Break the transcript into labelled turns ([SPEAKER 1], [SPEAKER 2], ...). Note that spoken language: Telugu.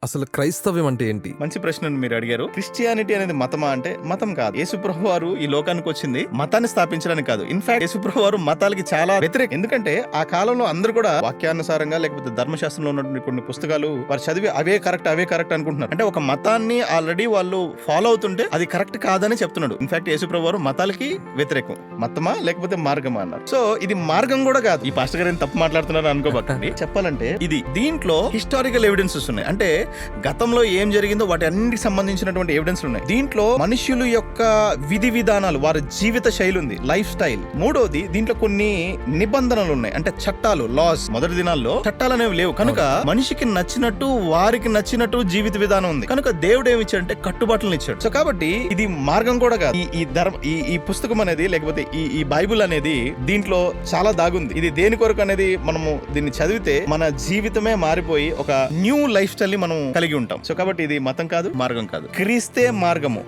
[SPEAKER 1] అసలు క్రైస్తవ్యం అంటే ఏంటి?
[SPEAKER 2] మంచి ప్రశ్నను మీరు అడిగారు. క్రిస్టియానిటీ అనేది మతమా అంటే మతం కాదు. యేసుప్రభు వారు ఈ లోకానికి వచ్చింది మతాన్ని స్థాపించడానికి కాదు. ఇన్ఫాక్ట్ యేసుప్రభు వారు మతాలకి చాలా వ్యతిరేకం. ఎందుకంటే ఆ కాలంలో అందరూ కూడా వాక్యానుసారంగా లేకపోతే ధర్మశాస్త్రంలో ఉన్నటువంటి కొన్ని పుస్తకాలు వారు చదివి అవే కరెక్ట్ అనుకుంటున్నారు. అంటే ఒక మతాన్ని ఆల్రెడీ వాళ్ళు ఫాలో అవుతుంటే అది కరెక్ట్ కాదని చెప్తున్నాడు. ఇన్ఫాక్ట్ యేసుప్రభు వారు మతాలకి వ్యతిరేకం. మతమా లేకపోతే మార్గమా అన్నారు. సో ఇది మార్గం కూడా కాదు. ఈ పాస్టర్ గారు తప్పు మాట్లాడుతున్నారు అనుకోబాకండి. చెప్పాలంటే ఇది దీంట్లో హిస్టారికల్ ఎవిడెన్సెస్ ఉన్నాయి. అంటే గతంలో ఏం జరిగిందో వాటి అన్నిటికి సంబంధించినటువంటి ఎవిడెన్స్ ఉన్నాయి. దీంట్లో మనుషుల యొక్క విధి విధానాలు, వారి జీవిత శైలి ఉంది, లైఫ్ స్టైల్. మూడోది దీంట్లో కొన్ని నిబంధనలు ఉన్నాయి, అంటే చట్టాలు, లాస్. మొదటి దినాల్లో చట్టాలు అనేవి లేవు కనుక మనిషికి నచ్చినట్టు వారికి నచ్చినట్టు జీవిత విధానం ఉంది కనుక దేవుడు ఏమి ఇచ్చాడంటే కట్టుబాట్లను ఇచ్చాడు. సో కాబట్టి ఇది మార్గం కూడా కాదు. ఈ పుస్తకం అనేది లేకపోతే ఈ బైబుల్ అనేది దీంట్లో చాలా దాగుంది. ఇది దేని కొరకు అనేది మనము దీన్ని చదివితే మన జీవితమే మారిపోయి ఒక న్యూ లైఫ్ స్టైల్ ని మనం కలిగి ఉంటాం. సో కాబట్టి ఇది మతం కాదు, మార్గం కాదు. క్రీస్తే మార్గము.